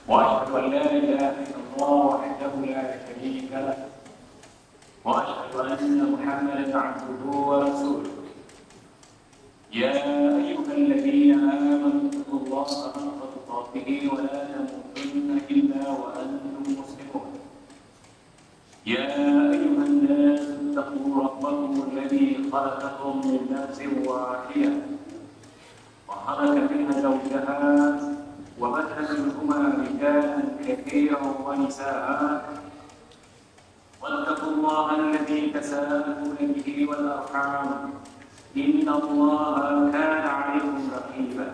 وأشهد أن لا إله إلا الله وحده لا شريك له وأشهد أن محمدا عبده ورسوله يا أيها الذين آمنوا اتقوا الله حق تقاته ولا تموتن إلا وأنتم مسلمون يا أيها الناس اتقوا ربكم الذي خلقكم من نفس واحدة وخلق منها زوجها وبث منهما رجالا كثيرا ونساء واتقوا الله الذي تساءلون به والأرحام إن الله كان عليكم رقيبا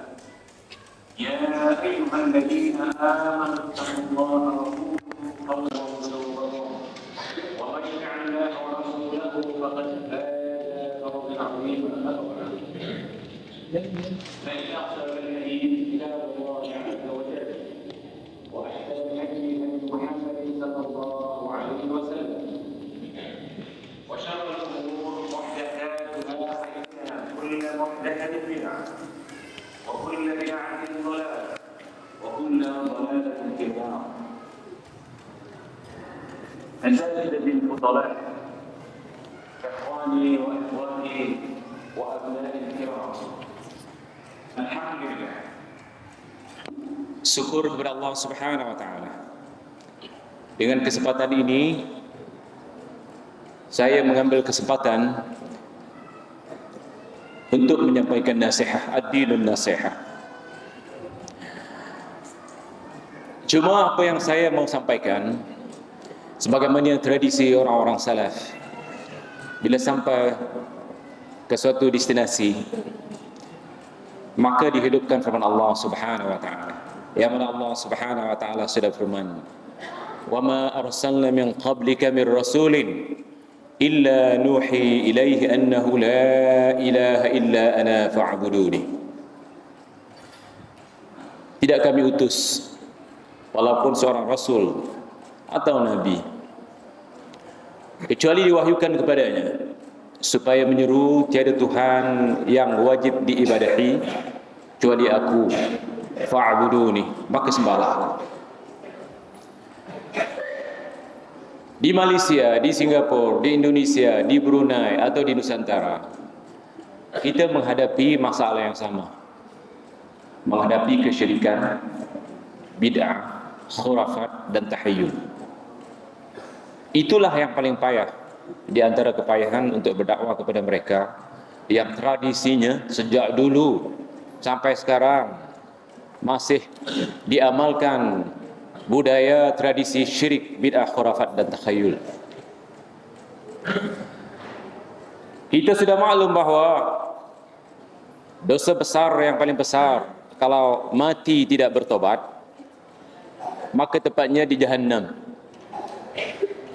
يا أيها الذين آمنوا اتقوا الله وقولوا قولا سديدا ومن يطع الله ورسوله فقد فاز فوزا عظيما فإن أحسن الحديث كتاب الله عز وجل وأحسن الهدي هدي محمد صلى الله عليه وسلم وشر الأمور محدثاتها فإن كل محدثة بدعة وكل بدعة ضلالة وكل ضلالة في النار. أساتذتي الفضلاء إخواني وأخواتي وأبنائي الكرام, alhamdulillah, syukur kepada Allah Subhanahu wa taala. Dengan kesempatan ini saya mengambil kesempatan untuk menyampaikan nasihat, ad-dinun nasihat. Cuma apa yang saya mau sampaikan, sebagaimana tradisi orang-orang salaf, bila sampai ke suatu destinasi maka dihidupkan firman Allah Subhanahu wa taala. Ya mana Allah Subhanahu wa taala sudah firman, "Wa ma arsalna min qablika min rasulin illa nuhi ilaihi annahu la ilaha illa ana fa'buduni." Tidak kami utus walaupun seorang rasul atau nabi kecuali diwahyukan kepadanya supaya menyeru tiada Tuhan yang wajib diibadahi kecuali aku, fa'buduni, maka sembahlah aku. Di Malaysia, di Singapura, di Indonesia, di Brunei atau di Nusantara, kita menghadapi masalah yang sama, menghadapi kesyirikan, bid'ah, khurafat dan tahayyul. Itulah yang paling payah di antara kepayahan untuk berdakwah kepada mereka yang tradisinya sejak dulu sampai sekarang masih diamalkan budaya tradisi syirik, bid'ah, khurafat dan takhayul. Kita sudah maklum bahawa dosa besar yang paling besar kalau mati tidak bertobat, maka tepatnya di Jahannam,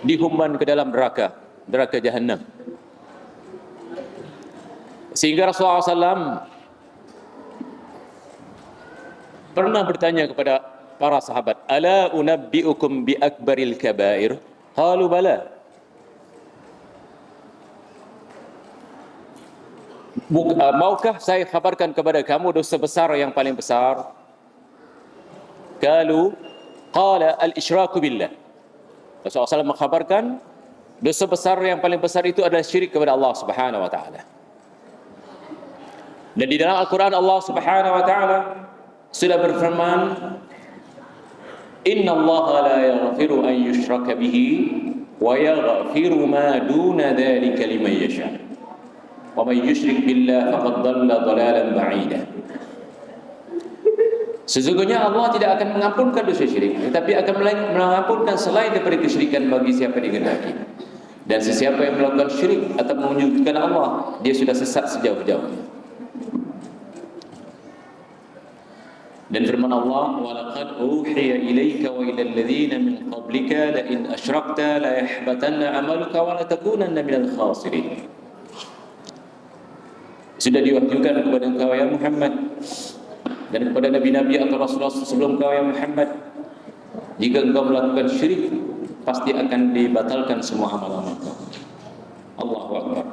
dihumban ke dalam neraka Jahannam. Sehingga Rasulullah SAW pernah bertanya kepada para sahabat, "Ala unabbi'ukum bi akbaril kabair?" Qalu bala. Maukah saya kabarkan kepada kamu dosa besar yang paling besar? Qala al-isyraku billah. Rasulullah SAW mengkhabarkan dosa besar yang paling besar itu adalah syirik kepada Allah Subhanahu wa taala. Dan di dalam Al-Quran Allah Subhanahu wa taala sudah berfirman, "Inna Allah la yaghfiru an yushraka bihi wa yaghfiru ma duna dzalika liman yasha. Wa man yusyrik billah faqad dhalla dhalalan ba'ida." Sesungguhnya Allah tidak akan mengampunkan dosa syirik, tetapi akan mengampunkan selain daripada kesyirikan bagi siapa dikehendaki. Dan sesiapa yang melakukan syirik atau menyekutukan Allah, dia sudah sesat sejauh-jauhnya. Dan firman Allah, "Wa laqad uhiya ilaika wa ila alladhina min qablika la in asyrakta la yahbatanna 'amaluka wa la takunanna minal khasirin." Sudah diwahyukan kepada engkau ya Muhammad dan kepada nabi-nabi atau rasul-rasul sebelum engkau ya Muhammad, jika engkau melakukan syirik pasti akan dibatalkan semua amal-amal engkau. Allahu Akbar.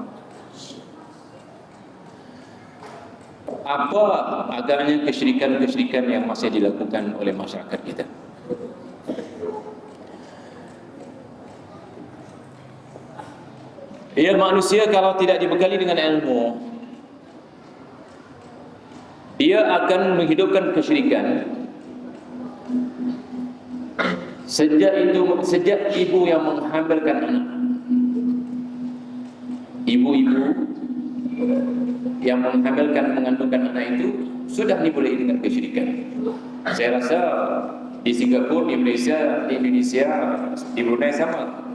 Apa agaknya kesyirikan-kesyirikan yang masih dilakukan oleh masyarakat kita? Ya, manusia kalau tidak dibekali dengan ilmu, dia akan menghidupkan kesyirikan. Sejak ibu yang menghamilkan anak, ibu-ibu yang mengandungkan anak itu sudah dimulai dengan kesyirikan. Saya rasa di Singapura, di Malaysia, di Indonesia, di Brunei sama.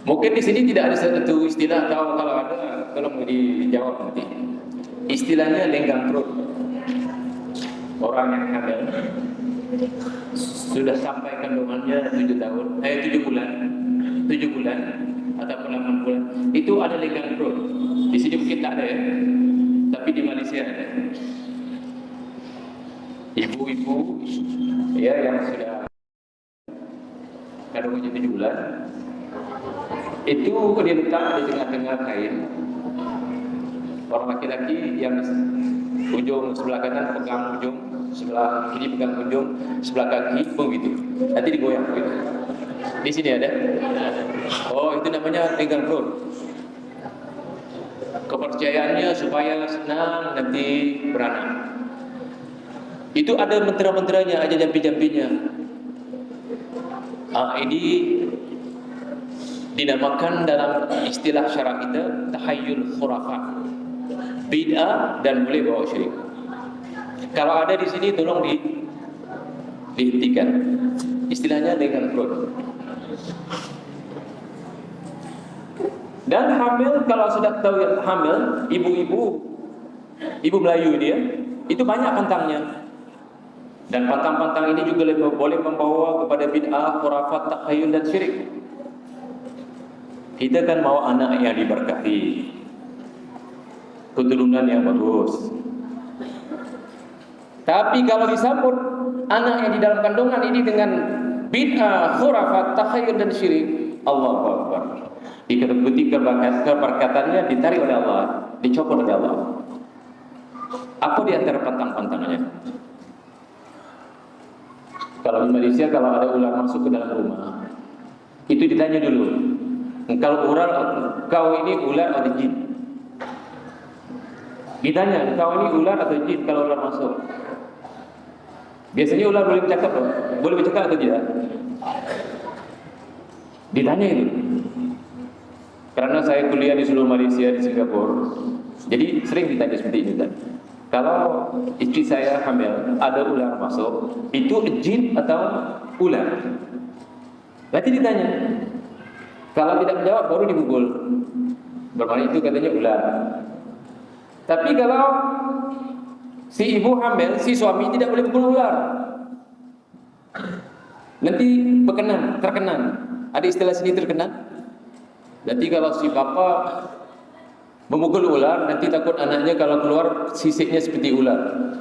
Mungkin di sini tidak ada satu istilah, kalau ada tolong dijawab nanti. Istilahnya lenggang perut. Orang yang hamil sudah sampai kandungannya 7 bulan ataupun 8 bulan, itu ada lenggang perut. Di sini mungkin tak ada ya, tapi di Malaysia ada. Ibu-ibu ya yang sudah kandungannya 7 bulan, itu diletak di tengah-tengah kain. Orang laki-laki yang ujung sebelah kanan pegang ujung, sebelah kiri pegang ujung, sebelah kaki begitu. Nanti digoyang begitu. Di sini ada. Oh, itu namanya lenggang perut. Kepercayaannya supaya senang nanti beranak. Itu ada mentera-menteranya, ada jampi-jampinya. Ini dinamakan dalam istilah syara kita tahayyul khurafat, bid'ah dan boleh bawa syirik. Kalau ada di sini tolong dihentikan. Istilahnya lenggang perut. Dan hamil, kalau sudah tahu hamil, ibu Melayu dia, itu banyak pantangnya. Dan pantang-pantang ini juga boleh membawa kepada bid'ah, khurafat, takhayul dan syirik. Kita kan mau anak yang diberkahi, keturunan yang bagus. Tapi kalau disambut anak yang di dalam kandungan ini dengan bid'ah, khurafat, takhayul dan syirik, Allahu Akbar. Ketika keberkatannya ditarik oleh Allah, dicopot oleh Allah. Apa di antara pantang-pantangannya? Kalau di Malaysia, kalau ada ular masuk ke dalam rumah, itu ditanya dulu, kalau kau ini ular atau jin? Ditanya, kau ini ular atau jin kalau ular masuk? Biasanya ular boleh bercakap, boleh bercakap atau tidak? Ditanya itu. Karena saya kuliah di seluruh Malaysia, di Singapura, jadi sering ditanya seperti ini kan. Kalau istri saya hamil, ada ular masuk, itu jin atau ular? Nanti ditanya. Kalau tidak menjawab, baru dipukul. Bermakna itu katanya ular. Tapi kalau si ibu hamil, si suami tidak boleh pukul ular. Nanti terkenan. Ada istilah sini terkenan. Nanti kalau si bapak memukul ular, nanti takut anaknya kalau keluar sisiknya seperti ular.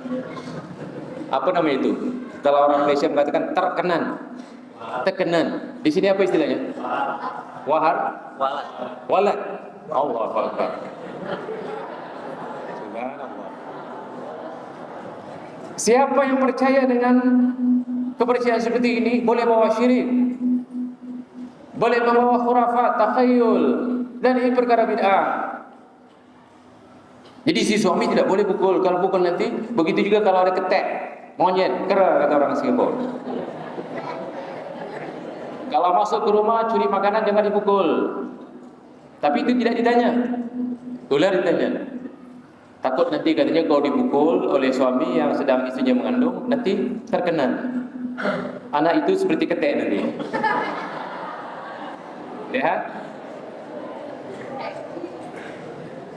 Apa nama itu? Kalau orang Malaysia mengatakan terkenan. Di sini apa istilahnya? Walat. Allahu Akbar. Subhanallah. Siapa yang percaya dengan kepercayaan seperti ini boleh bawa syirik, boleh membawa khurafat, takhayul, dan ini perkara bid'ah. Jadi si suami tidak boleh pukul. Kalau pukul nanti, begitu juga kalau ada ketek, monyet, kera kata orang Singapura. Kalau masuk ke rumah curi makanan jangan dipukul. Tapi itu tidak ditanya. Ular ditanya. Takut nanti katanya kalau dipukul oleh suami yang sedang istrinya mengandung, nanti terkenan. Anak itu seperti ketek nanti. Lihat.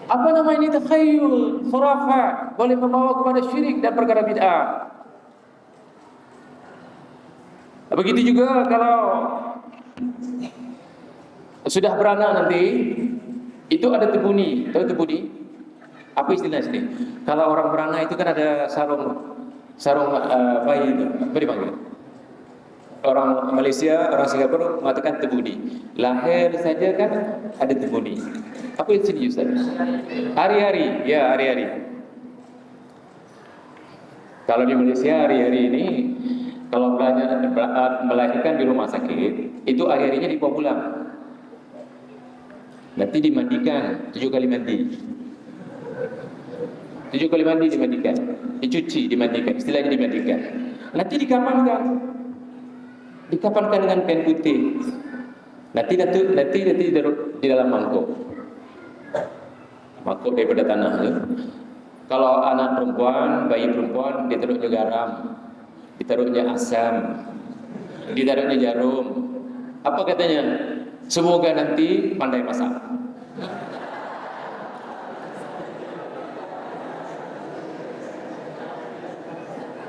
Apa nama ini? Takhayul, khurafat, boleh membawa kepada syirik dan perkara bid'ah. Begitu juga kalau sudah beranak nanti, itu ada tebuni. Tahu tebuni? Apa istilahnya sini? Kalau orang beranak itu kan ada sarung bayi itu. Apa dipanggil? Orang Malaysia, orang Singapura mengatakan tebuni. Lahir saja kan ada tebuni. Apa itu sini Ustaz? Hari-hari, ya hari-hari. Kalau di Malaysia hari-hari ini, kalau melahirkan di rumah sakit, itu hari-harinya dibawa pulang. Nanti dimandikan 7 kali mandi. 7 kali mandi dimandikan, dicuci, dimandikan, istilahnya dimandikan. Nanti dikapankan dengan kain putih. Nanti ditaruh di dalam mangkuk daripada tanah. Kalau anak perempuan, bayi perempuan, ditaruhnya garam, ditaruhnya asam, ditaruhnya jarum. Apa katanya? Semoga nanti pandai masak.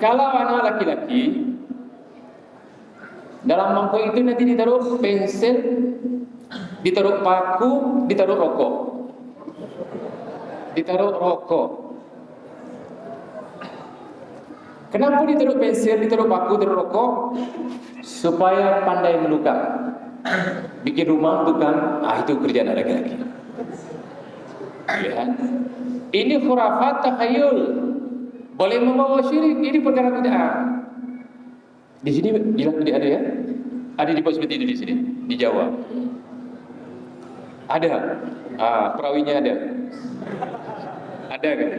Kalau anak laki-laki, dalam mangkuk itu nanti ditaruh pensil, ditaruh paku, ditaruh rokok. Kenapa ditaruh pensil, ditaruh paku, ditaruh rokok? Supaya pandai melukar. Bikin rumah tukang, itu kerjaan laki-laki. Lihat, ini khurafat takhayul, boleh membawa syirik. Ini perkara bid'ah. Di sini bilang tidak ada ya? Ada dibuat seperti itu di sini, di Jawa. Ada. Perawinya ada. Ada kan?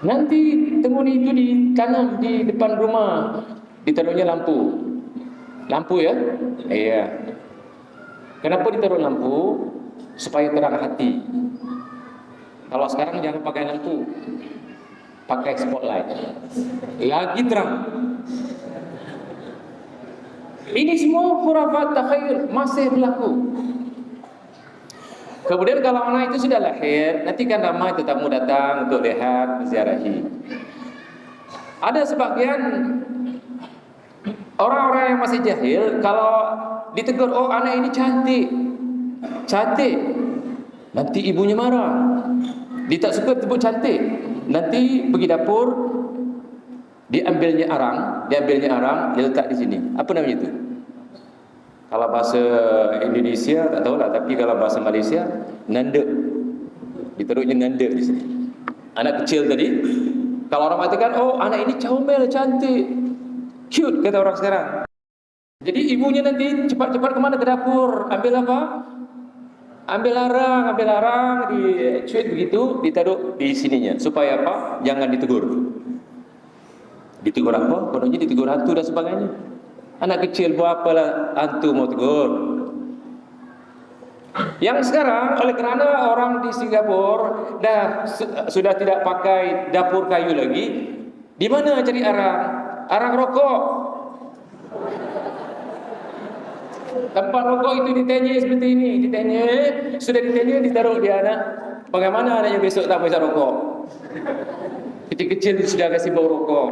Nanti temuni itu ditanam di depan rumah, ditaruhnya lampu. Lampu ya? Iya. Kenapa ditaruh lampu? Supaya terang hati. Kalau sekarang jangan pakai lampu, pakai spotlight. Lagi terang. Ini semua khurafat takhayul masih berlaku. Kemudian kalau anak itu sudah lahir, nanti kan ramai tetamu datang untuk lihat, menziarahi. Ada sebagian orang-orang yang masih jahil, kalau ditegur, oh anak ini cantik, nanti ibunya marah. Dia tak suka disebut cantik, nanti pergi dapur, diambilnya arang, dia letak di sini. Apa namanya itu? Kalau bahasa Indonesia tak tahu lah, tapi kalau bahasa Malaysia, nanda. Ditaruhnya nanda di sini. Anak kecil tadi, kalau orang mengatakan, oh anak ini comel, cantik, cute kata orang sekarang. Jadi ibunya nanti cepat-cepat kemana? Ke dapur. Ambil apa? Ambil arang, dicuit begitu, ditaruh di sininya. Supaya apa? Jangan ditegur. Ditegur apa? Kononnya ditegur hantu dan sebagainya. Anak kecil buat apalah hantu mau tegur. Yang sekarang oleh kerana orang di Singapura sudah tidak pakai dapur kayu lagi, di mana cari arang? Arang rokok. Tempat rokok itu ditenyek seperti ini, sudah ditenyek ditaruh di anak. Bagaimana anaknya besok tak bisa rokok? Kecil-kecil sudah kasih bau rokok.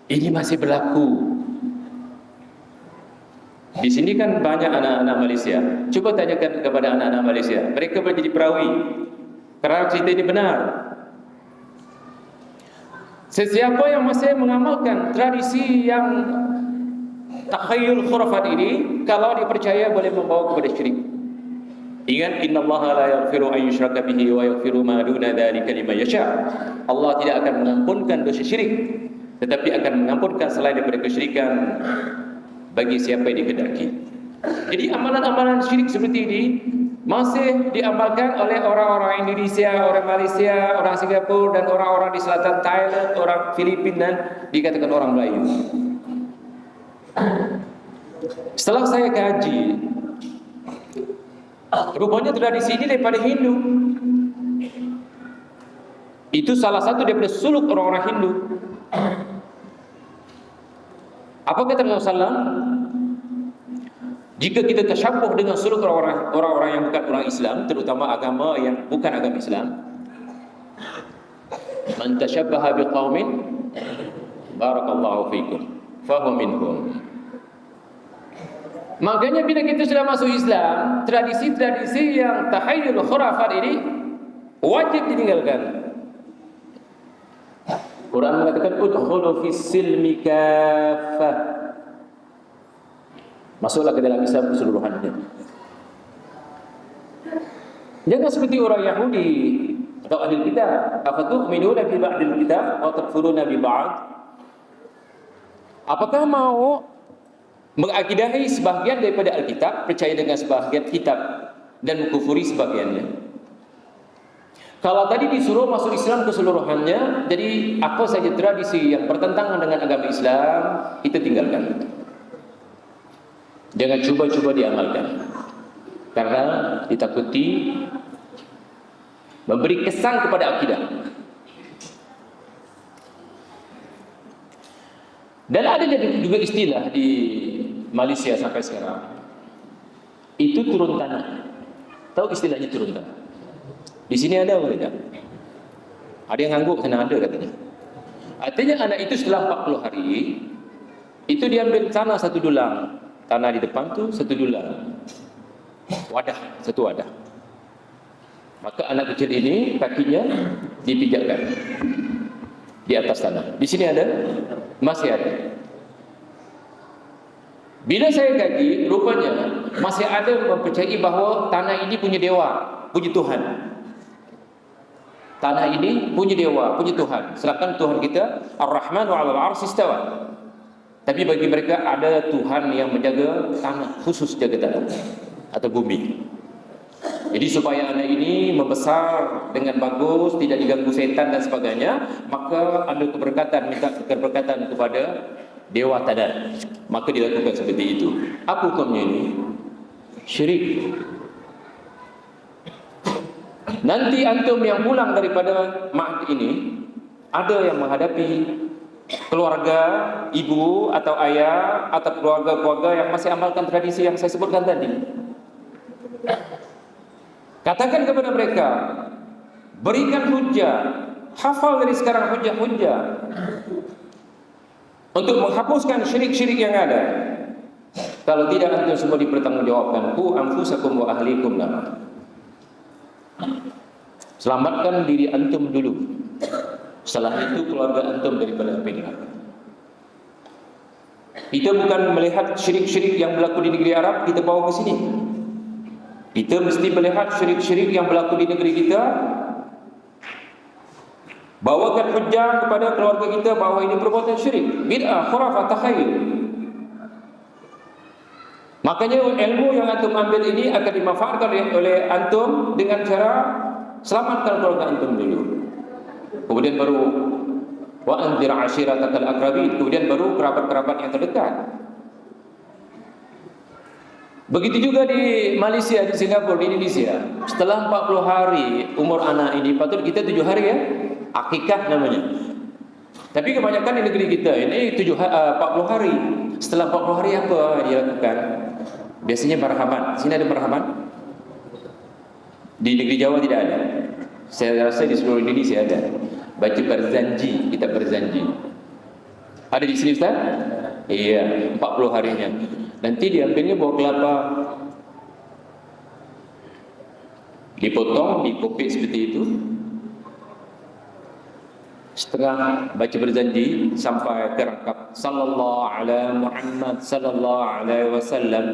Ini masih berlaku. Di sini kan banyak anak-anak Malaysia. Cuba tanyakan kepada anak-anak Malaysia. Mereka menjadi perawi. Kerana cerita ini benar. Sesiapa yang masih mengamalkan tradisi yang takhayul khurafat ini, kalau dipercaya boleh membawa kepada syirik. Ingat, innallaha la yaghfiru an yushraka bihi wa yaghfiru ma duna dzalika liman yasha. Allah tidak akan mengampunkan dosa syirik, tetapi akan mengampunkan selain daripada kesyirikan bagi siapa yang dikehendaki. Jadi amalan-amalan syirik seperti ini masih diamalkan oleh orang-orang Indonesia, orang Malaysia, orang Singapura, dan orang-orang di selatan Thailand, orang Filipina, dan dikatakan orang Melayu. Setelah saya kaji, rupanya tradisi ini daripada Hindu. Itu salah satu daripada suluk orang-orang Hindu. Apa kata Rasulullah? Jika kita tersyabuh dengan suluk orang-orang yang bukan orang Islam, terutama agama yang bukan agama Islam, man tashabbaha biqaumin barakallahu fikum fahuwa minhum. Makanya bila kita sudah masuk Islam, tradisi-tradisi yang tahayyul khurafat ini wajib ditinggalkan. Quran mengatakan udkhulu fis silmi kaffah. Masuklah ke dalam Islam keseluruhannya. Jangan seperti orang Yahudi atau ahli kitab. Afatu'minuna bi ba'dil kitab wa takfuruna bi ba'd? Apakah mau mengakidahi sebahagian daripada Alkitab, percaya dengan sebahagian kitab dan mengkufuri sebahagiannya. Kalau tadi disuruh masuk Islam keseluruhannya, jadi apa saja tradisi yang bertentangan dengan agama Islam, kita tinggalkan. Jangan cuba-cuba diamalkan, karena ditakuti memberi kesan kepada akidah. Dan ada juga istilah di Malaysia sampai sekarang, itu turun tanah. Tahu istilahnya turun tanah? Di sini ada apa tidak? Ada yang ngangguk, sana ada katanya. Artinya anak itu setelah 40 hari, itu diambil tanah 1 dulang. Tanah di depan tu 1 dulang. Wadah, 1 wadah. Maka anak kecil ini kakinya dipijakkan di atas tanah. Di sini ada? Masih ada. Bila saya kaji, rupanya masih ada mempercayai bahawa tanah ini punya dewa, punya Tuhan. Tanah ini punya dewa, punya Tuhan. Sedangkan Tuhan kita Ar-Rahmanu 'alal 'arsy istawa. Tapi bagi mereka ada Tuhan yang menjaga tanah, khusus jaga tanah atau bumi. Jadi supaya anak ini membesar dengan bagus, tidak diganggu setan dan sebagainya, maka ada keberkatan, minta keberkatan kepada dewa tanah. Maka dilakukan seperti itu. Apa hukumnya ini? Syirik. Nanti antum yang pulang daripada ma'ad ini, ada yang menghadapi keluarga, ibu atau ayah atau keluarga-keluarga yang masih amalkan tradisi yang saya sebutkan tadi. Katakan kepada mereka, berikan hujah, hafal dari sekarang hujah-hujah untuk menghapuskan syirik-syirik yang ada. Kalau tidak, antum semua dipertanggungjawabkan. Qu anfusakum wa ahlikum nar. Selamatkan diri antum dulu. Setelah itu keluarga antum daripada api neraka. Kita bukan melihat syirik-syirik yang berlaku di negeri Arab kita bawa ke sini. Kita mesti melihat syirik-syirik yang berlaku di negeri kita. Bawakan hujah kepada keluarga kita bahawa ini perbuatan syirik, bid'ah, khurafah, takhayyul. Makanya ilmu yang antum ambil ini akan dimanfaatkan oleh antum dengan cara selamatkan keluarga antum dulu. Kemudian baru wa anzir ashiratakal aqrabin, kemudian baru kerabat-kerabat yang terdekat. Begitu juga di Malaysia, di Singapura, di Indonesia. Setelah 40 hari umur anak ini, patut kita 7 hari ya, akikah namanya. Tapi kebanyakan di negeri kita ini 40 hari. Setelah 40 hari apa dia lakukan? Biasanya marhaban. Sini ada marhaban? Di negeri Jawa tidak ada. Saya rasa di seluruh Indonesia ada. Baca berzanji, kita berzanji. Ada di sini Ustaz? Iya, 40 harinya. Nanti diambilnya buah kelapa, dipotong, dikopik seperti itu. Setengah baca berjanji sampai terangkap sallallahu alaihi Muhammad sallallahu alaihi wasallam.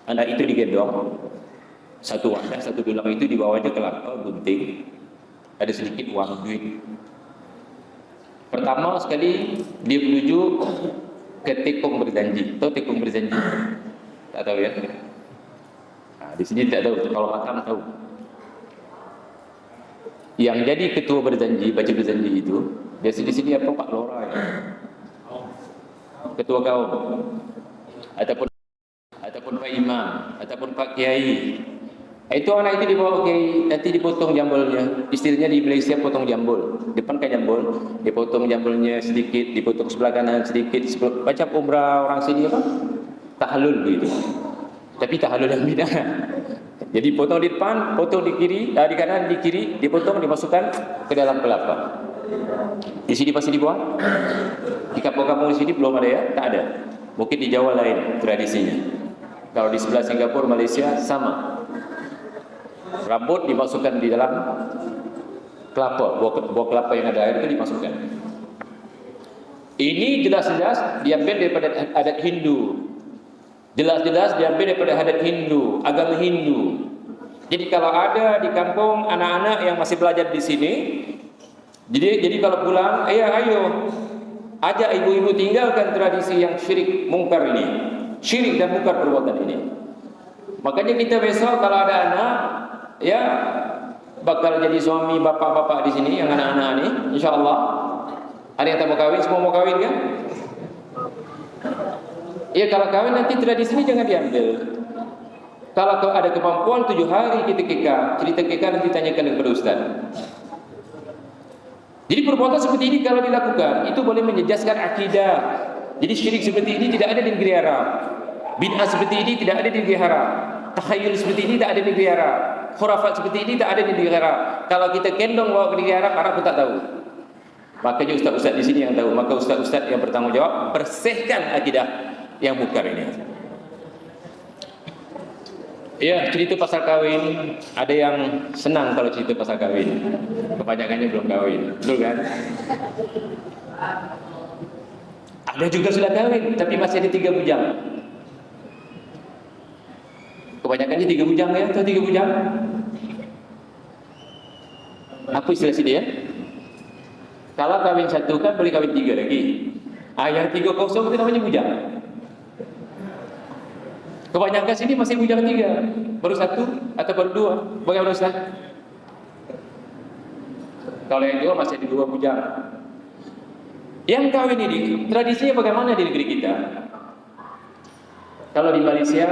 Anak itu digendong, 1 wadah, 1 dulang itu dibawanya kelapa gunting, ada sedikit uang duit. Pertama sekali dia menuju ke tekong berjanji. Tahu tekong berjanji? Tak tahu ya? Nah, di sini tak tahu. Kalau makan tahu. Yang jadi ketua berjanji, baca berjanji itu, biasa di sini apa Pak Lora ya? Ketua kaum, ataupun Pak Imam, ataupun Pak Kiai. Itu anak itu dibawa Kiai, nanti dipotong jambulnya. Istilahnya di Malaysia potong jambul. Depan kan jambul, dipotong jambulnya sedikit, dipotong sebelah kanan sedikit. Macam umrah orang sini apa? Tahlul begitu. Tapi tahlul yang beda. Jadi potong di depan, potong di kiri, di kanan, di kiri, dipotong, dimasukkan ke dalam kelapa. Di sini pasti dibuang. Di kampung-kampung di sini belum ada ya, tak ada. Mungkin di Jawa lain tradisinya. Kalau di sebelah Singapura, Malaysia sama. Rambut dimasukkan di dalam kelapa, buah kelapa yang ada air itu dimasukkan. Ini jelas-jelas diambil daripada adat Hindu. Jelas-jelas diambil daripada adat Hindu, agama Hindu. Jadi kalau ada di kampung anak-anak yang masih belajar di sini, jadi kalau pulang, ayo Ajak ibu-ibu tinggalkan tradisi yang syirik mungkar ini. Syirik dan mungkar perbuatan ini. Makanya kita besok kalau ada anak, ya bakal jadi suami bapak-bapak di sini yang anak-anak ini, insyaallah. Ada yang tak mau kawin, semua mau kawin kan? Ya kalau kawin nanti tradisi ini jangan diambil. Kalau ada kemampuan 7 hari kita kekal, cerita kekal nanti tanyakan kepada ustaz. Jadi perbuatan seperti ini kalau dilakukan itu boleh menjejaskan akidah. Jadi syirik seperti ini tidak ada di negeri Arab. Bid'ah seperti ini tidak ada di negeri Arab. Takhayul seperti ini tak ada di negeri Arab. Khurafat seperti ini tak ada di negeri Arab. Kalau kita kendong bawa ke negeri Arab, Arab pun tak tahu. Makanya ustaz-ustaz di sini yang tahu. Maka ustaz-ustaz yang bertanggung jawab bersihkan akidah yang mungkar ini. Ya, cerita pasal kahwin, ada yang senang kalau cerita pasal kahwin. Kebanyakannya belum kahwin, betul kan? Ada juga sudah kahwin, tapi masih ada 3 bujang. Kebanyakannya 3 bujang ya, atau 3 bujang? Apa istilah sini ya? Kalau kahwin 1 kan boleh kahwin 3 lagi. Yang 3 kosong itu namanya bujang. Kebanyakan sini masih bujang 3, baru 1 atau baru 2. Bagaimana Ustaz? Kalau yang 2 masih ada 2 bujang. Yang kawin ini tradisinya bagaimana di negeri kita? Kalau di Malaysia,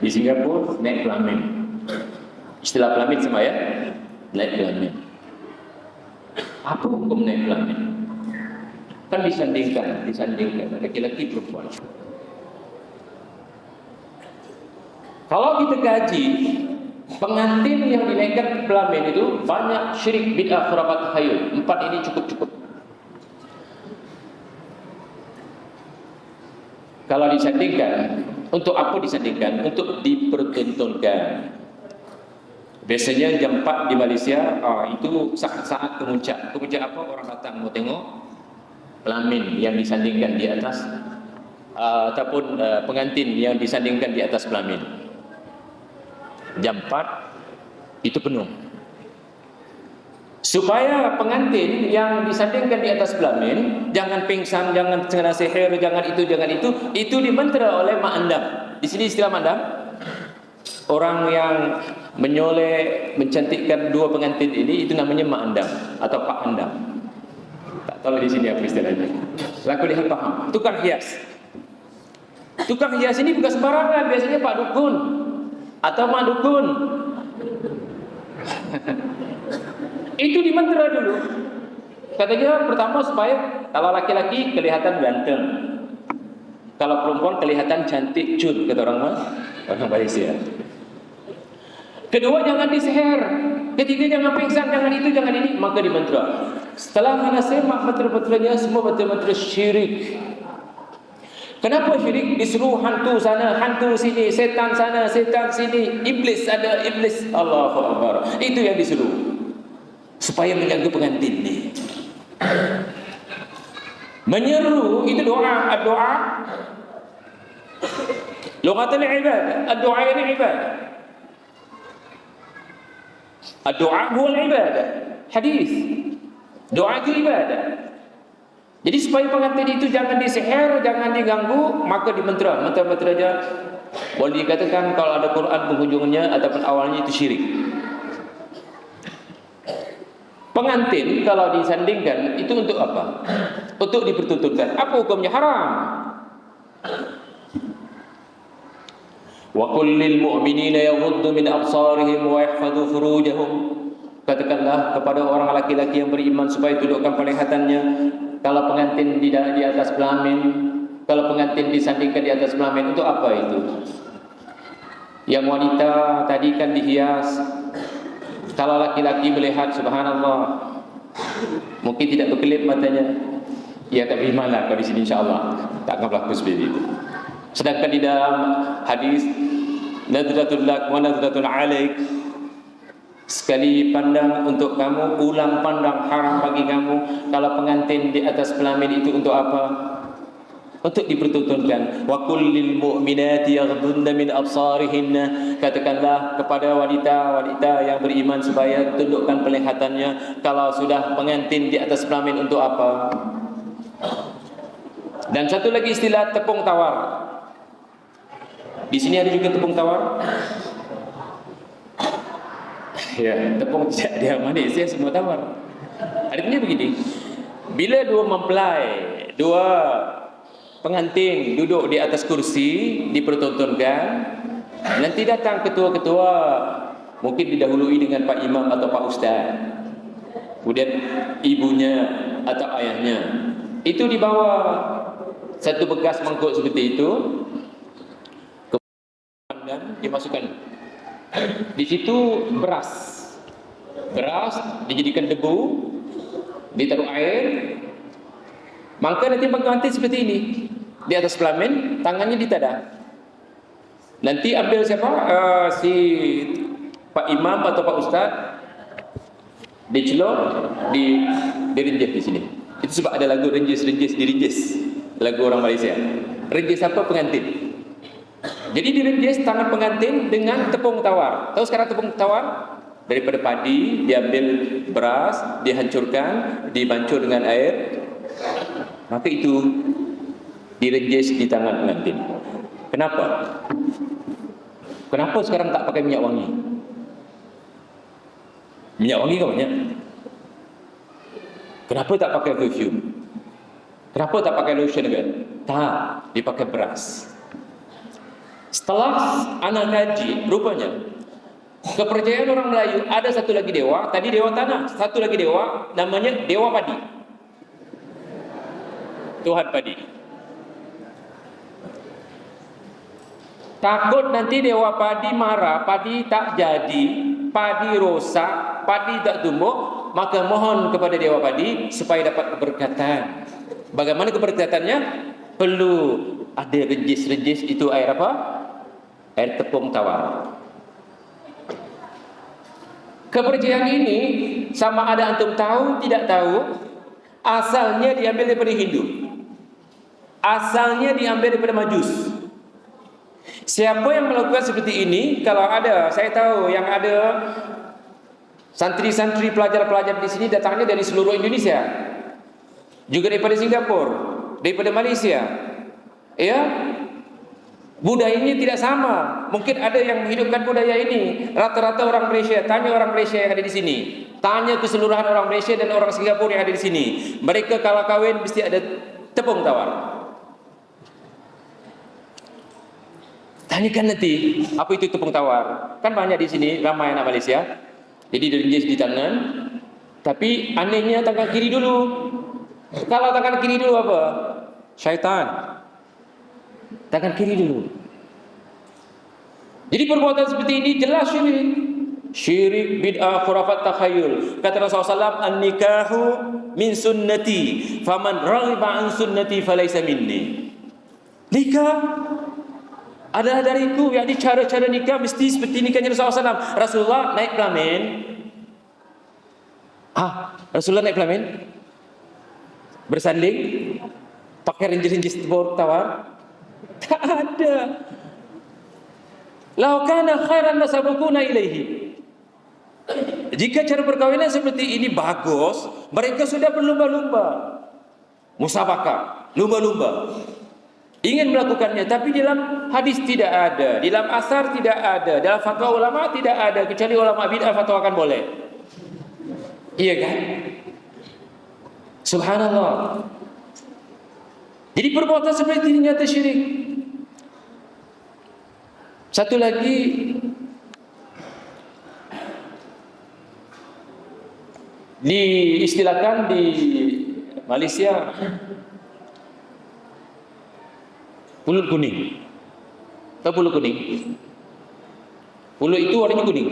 di Singapura naik kelamin. Istilah kelamin sama ya? Naik kelamin. Apa hukum naik kelamin? Kan disandingkan laki-laki perempuan. Kalau kita kaji pengantin yang dinaikkan kelamin itu banyak syirik, bid'ah, khurafat, takhayul. 4 ini cukup. Kalau disandingkan, untuk apa disandingkan? Untuk dipertontonkan. Biasanya jam 4 di Malaysia itu saat-saat kemuncak. Kemuncak apa? Orang datang mau tengok kelamin yang disandingkan di atas ataupun pengantin yang disandingkan di atas kelamin. Jam 4 itu penuh. Supaya pengantin yang disandingkan di atas kelamin jangan pingsan, jangan kena sihir, jangan itu dimantra oleh mak andam. Di sini istilah mak andam, orang yang menyoleh mencantikkan 2 pengantin ini itu namanya mak andam atau pak andam. Tak tahu di sini apa istilahnya. Laku lihat paham. Tukang hias. Tukang hias ini bukan sembarangan, biasanya pak dukun atau mak dukun. Itu dimantra dulu. Katanya pertama supaya kalau laki-laki kelihatan ganteng, kalau perempuan kelihatan cantik cun, kata orang Malaysia. Kedua, jangan disihir. Ketiga, jangan pingsan, jangan itu, jangan ini. Maka dimantra. Setelah mana semak mantra-mantranya, semua mantra-mantra syirik. Kenapa syirik? Disuruh hantu sana, hantu sini, setan sana, setan sini, iblis ada, iblis. Allahu Akbar. Itu yang disuruh supaya menjaga pengantin ini. Menyeru itu doa, doa. Lughatul ibadah, doa ini ibadah. Doa huwa ibadah. Hadis. Doa itu ibadah. Jadi supaya pengantin itu jangan disihir, jangan diganggu, maka dimantra. Mantra-mantranya boleh dikatakan kalau ada Quran penghujungnya ataupun awalnya itu syirik. Pengantin kalau disandingkan itu untuk apa? Untuk dipertunturkan. Apa hukumnya? Haram. Wa qul lil mu'minina yaghuddu min absarihim wa yahfadhu furujahum. Katakanlah kepada orang laki-laki yang beriman supaya tundukkan penglihatannya. Kalau pengantin di atas kelamin, kalau pengantin disandingkan di atas kelamin, untuk apa itu? Yang wanita tadi kan dihias. Kalau laki-laki melihat, subhanallah, mungkin tidak berkelip matanya. Ya, tapi mana kalau di sini insyaAllah tak akan berlaku seperti itu. Sedangkan di dalam hadis nadratul lak wa nadratul alaik, sekali pandang untuk kamu, ulang pandang haram bagi kamu. Kalau pengantin di atas kelamin itu untuk apa? untuk dipertontonkan. Wa kullil mu'minati yaghdunna min absarihinna, katakanlah kepada wanita-wanita yang beriman supaya tundukkan penglihatannya kalau sudah pengantin di atas pelamin. Untuk apa? Dan satu lagi istilah tepung tawar. Di sini ada juga tepung tawar. Ya, tepung tidak dia manis ya, semua tawar. Artinya begini, bila dua mempelai, dua pengantin duduk di atas kursi dipertontonkan, nanti datang ketua-ketua, mungkin didahului dengan Pak Imam atau Pak Ustaz, kemudian ibunya atau ayahnya, itu dibawa satu bekas mangkuk seperti itu, dan dimasukkan di situ beras dijadikan debu, ditaruh air, maka nanti pengantin seperti ini di atas pelamin, tangannya ditadah. Nanti ambil siapa? Si Pak Imam atau Pak Ustaz, dicelok, dirinjis di sini. Itu sebab ada lagu dirinjis, lagu orang Malaysia. Rinjis apa? Pengantin. Jadi dirinjis tangan pengantin dengan tepung tawar. Tahu sekarang tepung tawar? Daripada padi, diambil beras, dihancurkan, dibancur dengan air, maka itu dirinjis di tangan pengantin. Kenapa? Kenapa sekarang tak pakai minyak wangi? Minyak wangi kan banyak. Kenapa tak pakai perfume? Kenapa tak pakai lotion kan? Tak, dipakai beras. Setelah anak kaji, rupanya kepercayaan orang Melayu ada satu lagi dewa, tadi dewa tanah, satu lagi dewa namanya dewa padi. Tuhan padi. Takut nanti dewa padi marah, padi tak jadi, padi rosak, padi tak tumbuh, maka mohon kepada dewa padi supaya dapat keberkatan. Bagaimana keberkatannya? Perlu ada rejis-rejis, itu air apa? Air tepung tawar. Kepercayaan ini sama ada antum tahu tidak tahu, asalnya diambil daripada Hindu, asalnya diambil daripada Majus. Siapa yang melakukan seperti ini? Kalau ada, saya tahu yang ada santri-santri, pelajar-pelajar di sini datangnya dari seluruh Indonesia, juga daripada Singapura, daripada Malaysia. Ya, budayanya tidak sama. Mungkin ada yang menghidupkan budaya ini. Rata-rata orang Malaysia, tanya orang Malaysia yang ada di sini, tanya keseluruhan orang Malaysia dan orang Singapura yang ada di sini, mereka kalau kahwin mesti ada tepung tawar. Tanyakan nanti, apa itu tepung tawar? Kan banyak di sini, ramai anak Malaysia. Jadi dirinjis di tangan, tapi anehnya tangan kiri dulu. Kalau tangan kiri dulu apa? Syaitan. Tangan kiri dulu. Jadi perbuatan seperti ini jelas syirik. Syirik, bid'ah, khurafat, takhayul. Kata Rasulullah SAW, an-nikahu min sunnati, faman raghiba an sunnati falaysa minni. Nikah adalah dariku. Yang cara-cara nikah mesti seperti nikahnya Rasulullah SAW. Rasulullah naik pelamin. Rasulullah naik pelamin, bersanding, pakai rinjis-rinjis tawar. Tak ada. Lau kana khairan lasabaquna ilaihi. Jika cara perkawinan seperti ini bagus, mereka sudah berlumba-lumba, musabaqah, lumba-lumba, ingin melakukannya. Tapi dalam hadis tidak ada, dalam asar tidak ada, dalam fatwa ulama tidak ada, kecuali ulama bid'ah fatwakan boleh. Iya kan? Subhanallah. Jadi perbuatan seperti ini nyata syirik. Satu lagi, diistilahkan di Malaysia pulut kuning. Tahu pulut kuning? Pulut itu warnanya kuning.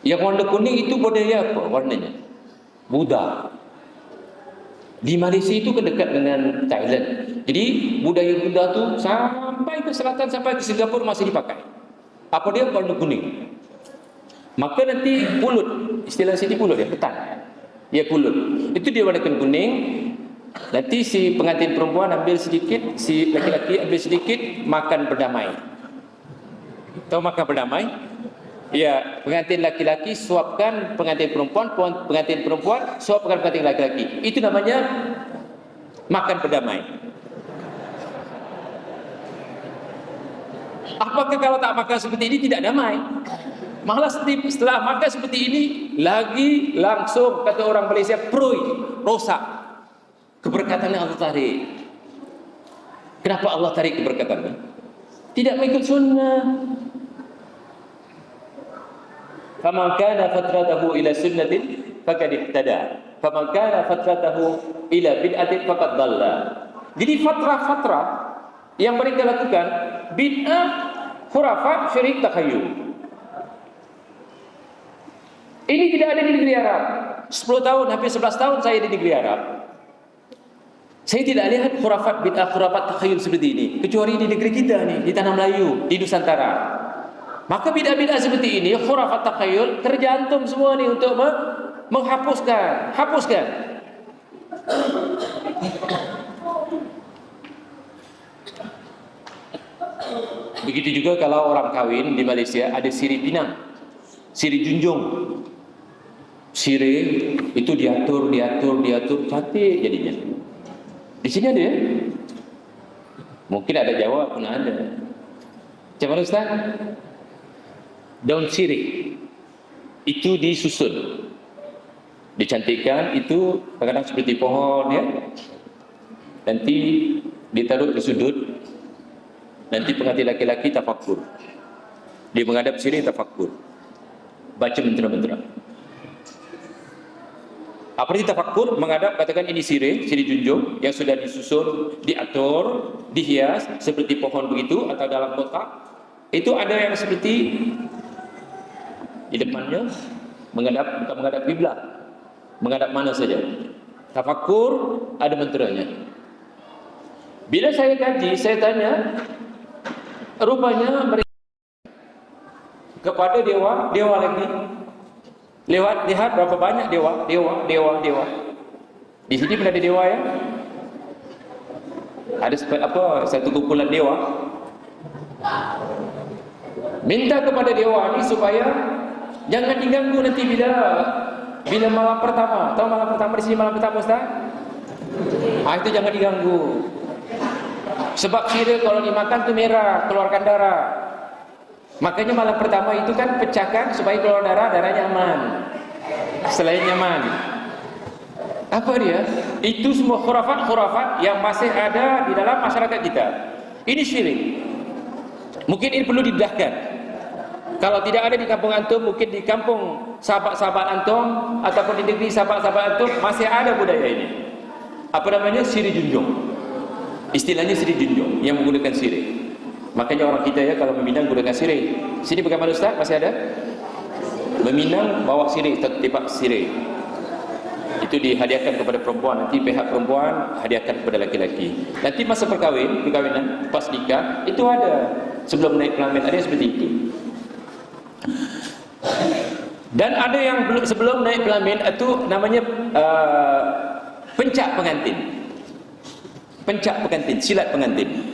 Yang warna kuning itu budaya apa warnanya? Buddha. Di Malaysia itu dekat dengan Thailand. Jadi budaya Buddha tu sampai ke selatan, sampai ke Singapura masih dipakai. Apa dia? Warna kuning. Maka nanti pulut, istilah sini pulut ya, ketan. Ya pulut. Itu dia warna kuning. Nanti si pengantin perempuan ambil sedikit, si laki-laki ambil sedikit, makan berdamai. Tahu makan berdamai? Ya, pengantin laki-laki suapkan pengantin perempuan, pengantin perempuan suapkan pengantin laki-laki. Itu namanya makan berdamai. Apakah kalau tak makan seperti ini tidak damai? Malah setelah makan seperti ini lagi langsung kata orang Malaysia rosak keberkatan yang Allah tarik. Kenapa Allah tarik keberkatannya? Tidak mengikut sunnah. Faman kana fatratahu ila sunnatin faqad ihtada. Faman kana fatratahu ila bid'atin faqad dhalla. Jadi fatrah-fatrah yang mereka lakukan bid'ah, khurafat, syirik, takhayyul. Ini tidak ada di negeri Arab. 10 tahun, hampir 11 tahun saya di negeri Arab. Saya tidak lihat khurafat, bid'ah, khurafat, takhayyul seperti ini. Kecuali di negeri kita nih, di Tanah Melayu, di Nusantara. Maka bid'ah-bid'ah seperti ini, khurafat, takhayyul, kerja antum semua nih untuk menghapuskan. Hapuskan. Begitu juga kalau orang kawin di Malaysia ada siri pinang, siri junjung. Siri itu diatur cantik jadinya. Di sini ada ya? Mungkin ada Jawa pun ada. Macam mana Ustaz? Daun sirih itu disusun, dicantikkan, itu kadang-kadang seperti pohon ya. Nanti ditaruh di sudut. Nanti pengantin laki-laki tafakkur. Dia menghadap sirih tafakkur. Baca mantra-mantra. Apa itu tafakkur? Menghadap, katakan ini sirih junjung yang sudah disusun, diatur, dihias seperti pohon begitu atau dalam kotak. Itu ada yang seperti di depannya menghadap, bukan menghadap kiblat, menghadap mana saja. Tafakkur ada mantranya. Bila saya kaji, saya tanya, rupanya mereka kepada dewa lagi. Lihat berapa banyak dewa. Di sini pun ada dewa ya. Ada satu kumpulan dewa. Minta kepada dewa ini supaya jangan diganggu nanti bila malam pertama. Tahu malam pertama di sini malam pertama Ustaz? Itu jangan diganggu. Sebab sirih kalau dimakan tu merah, keluarkan darah. Makanya malam pertama itu kan pecahkan supaya keluar darahnya aman. Selain nyaman. Apa dia? Itu semua khurafat yang masih ada di dalam masyarakat kita. Ini syirik. Mungkin ini perlu didedahkan. Kalau tidak ada di kampung antum, mungkin di kampung sahabat-sahabat antum ataupun di negeri sahabat-sahabat antum masih ada budaya ini. Apa namanya? Sirih junjung. Istilahnya sirih junjung yang menggunakan sirih. Makanya orang kita ya kalau meminang gunakan sirih. Sini bagaimana Ustaz? Masih ada? Meminang bawa sirih, tipak sirih. Itu dihadiahkan kepada perempuan. Nanti pihak perempuan hadiahkan kepada laki-laki. Nanti masa perkawinan, pas nikah, itu ada. Sebelum naik pelamin ada seperti itu. Dan ada yang sebelum naik pelamin itu namanya pencak pengantin. Pencak pengantin, silat pengantin.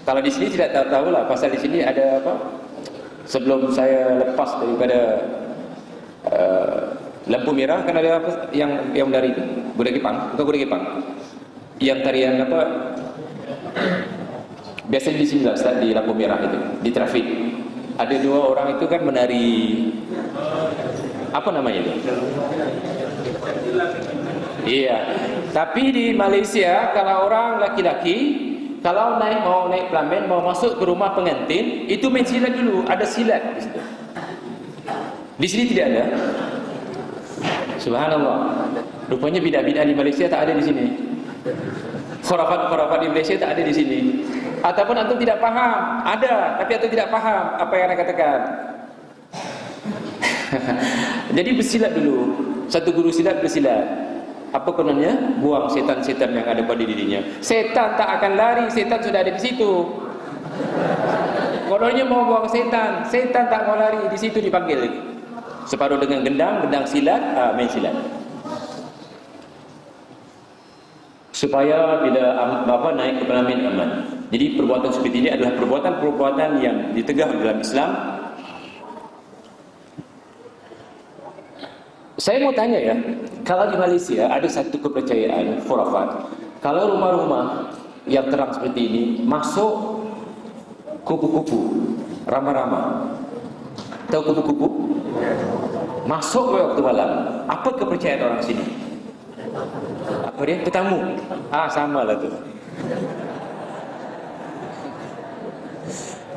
Kalau di sini tidak tahu lah, pasal di sini ada apa? Sebelum saya lepas daripada lampu merah, kan ada apa yang dari itu, kuda kepang, bukan kuda kepang, yang tarian apa? Biasanya di sini lah, Ustaz, di lampu merah itu, di trafik. Ada dua orang itu kan menari, apa namanya itu? Iya. Tapi di Malaysia kalau orang laki-laki kalau mau naik pelamin, mau masuk ke rumah pengantin, itu main silat dulu, ada silat di situ. Di sini tidak ada. Subhanallah. Rupanya bid'ah-bid'ah di Malaysia tak ada di sini. Khurafat-khurafat di Malaysia tak ada di sini. Ataupun antum tidak paham, ada, tapi antum tidak paham apa yang anda katakan. Jadi bersilat dulu. Satu guru silat bersilat. Apa kononnya? Buang setan-setan yang ada pada dirinya. Setan tak akan lari, setan sudah ada di situ. Kononnya mau buang setan, setan tak mau lari, di situ dipanggil lagi. Separuh dengan gendang silat, main silat. supaya bila naik ke pelamin aman. Jadi perbuatan seperti ini adalah perbuatan-perbuatan yang ditegah dalam Islam. Saya mau tanya ya, kalau di Malaysia ada satu kepercayaan khurafat, kalau rumah-rumah yang terang seperti ini masuk kupu-kupu, rama-rama. Tahu kupu-kupu? Masuk waktu malam. Apa kepercayaan orang sini? Apa dia? Tetamu. Sama lah tu.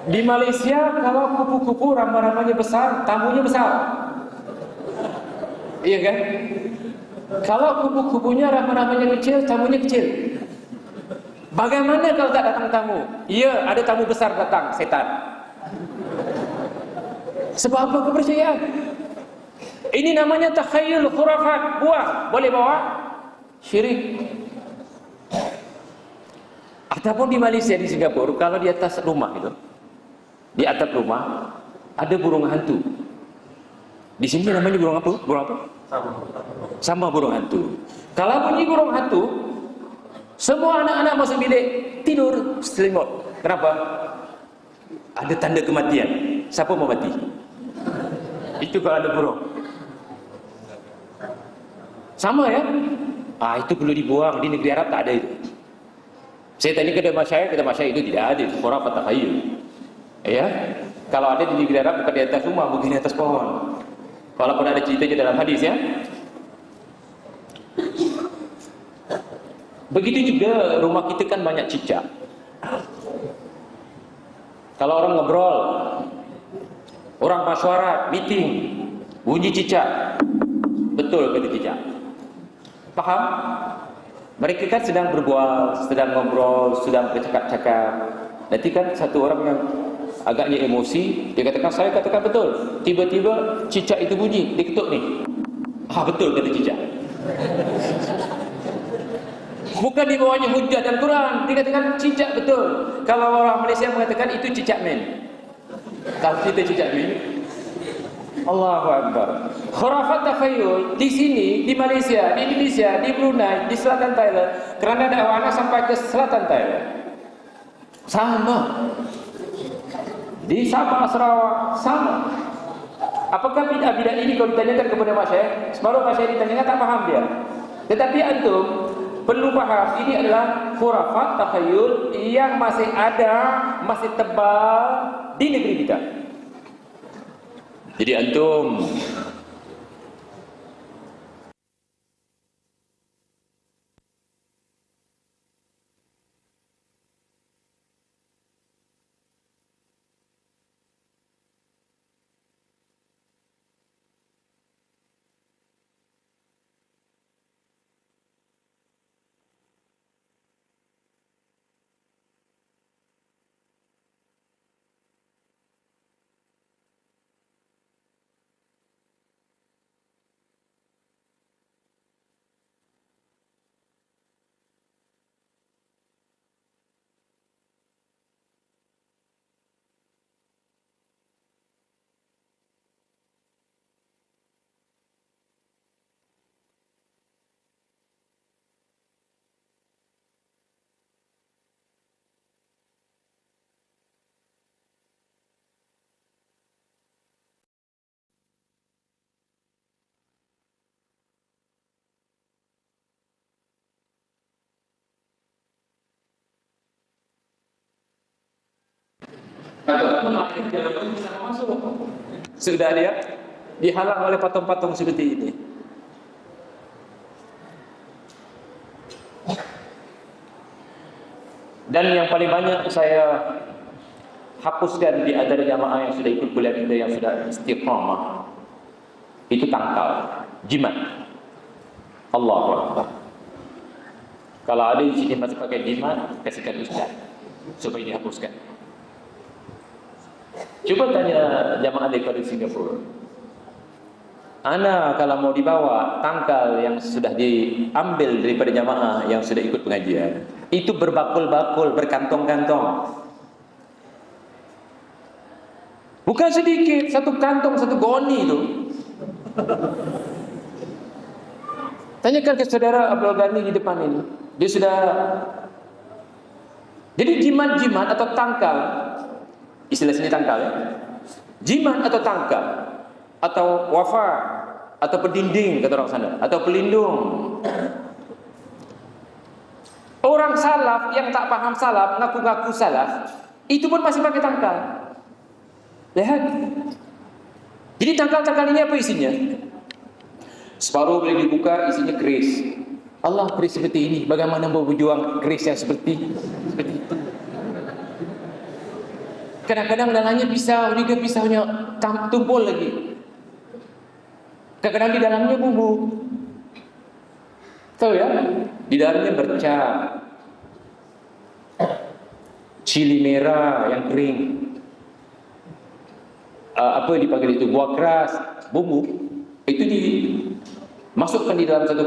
Di Malaysia kalau kupu-kupu rama-ramanya besar, tamunya besar. Iya kan? Kalau kupu-kupunya rama-ramanya kecil, tamunya kecil. Bagaimana kalau tak datang tamu? Iya, ada tamu besar datang, setan. Sebab apa kepercayaan? Ini namanya takhayul khurafat. Buang, boleh bawa? Syirik. Ataupun di Malaysia, di Singapura, kalau di atas rumah itu, di atap rumah ada burung hantu. Di sini namanya burung apa? Burung apa? Sama burung hantu. Kalau bunyi burung hantu, semua anak-anak masuk bilik tidur selimut. Kenapa? Ada tanda kematian. Siapa mau mati? Itu kalau ada burung. Sama ya? Itu perlu dibuang. Di negeri Arab tak ada itu. Saya tanya ke masyayikh, kata masyayikh itu tidak ada. Itu khurafat takhayul. Ya? Kalau ada di negeri Arab bukan di atas rumah, mungkin di atas pohon. Walaupun ada ceritanya dalam hadis ya. Begitu juga rumah kita kan banyak cicak. Kalau orang ngobrol, orang masyarakat, meeting, bunyi cicak. Betul kata cicak. Paham? Mereka kan sedang berbual, sedang ngobrol, sedang bercakap-cakap. Nanti kan satu orang yang agaknya emosi, dia katakan, saya katakan betul. Tiba-tiba cicak itu bunyi, dia ketuk ni. Betul kata cicak. Bukan di bawahnya hujah dan Quran. Dia katakan cicak betul. Kalau orang Malaysia mengatakan itu cicak men. Kalau kita cicak men, Allahu Akbar. Khurafat takhayul di sini, di Malaysia, di Indonesia, di Brunei, di selatan Thailand. Kerana dakwahnya sampai ke selatan Thailand. Sama. Di Sabah, Sarawak, sama. Apakah bid'ah-bid'ah ini kalau ditanyakan kepada masyayikh, separuh masyayikh ditanyakan tak faham dia. Tetapi antum perlu paham, ini adalah khurafat takhayul yang masih ada, masih tebal di negeri kita. Jadi antum sudah dia dihalang oleh patung-patung seperti ini. Dan yang paling banyak saya hapuskan di antara jamaah yang sudah ikut kuliah kita yang sudah istiqamah itu tangkal, jimat. Allahu Akbar. Kalau ada di sini masih pakai jimat, kasihkan ustaz supaya dihapuskan. Coba tanya jamaah daripada Singapura. Ana kalau mau dibawa tangkal yang sudah diambil daripada jamaah yang sudah ikut pengajian, itu berbakul-bakul, berkantong-kantong. Bukan sedikit, satu kantong, satu goni itu. Tanyakan ke saudara Abdul Ghani di depan ini. Dia sudah. Jadi jimat-jimat atau tangkal, istilah sini tangkal ya. Jimat atau tangkal atau wafa atau pendinding kata orang sana atau pelindung. Orang salaf yang tak paham salaf, ngaku-ngaku salaf, itu pun masih pakai tangkal. Lihat. Jadi tangkal-tangkal ini apa isinya? Separuh boleh dibuka, isinya keris. Allah, keris seperti ini. Bagaimana mau berjuang keris yang seperti itu? Kadang-kadang dalamnya pisau, juga pisaunya tumpul lagi. Kadang-kadang di dalamnya bumbu. Tahu ya? Di dalamnya bercak, cili merah yang kering, apa dipanggil itu, buah keras, bumbu. Itu dimasukkan di dalam satu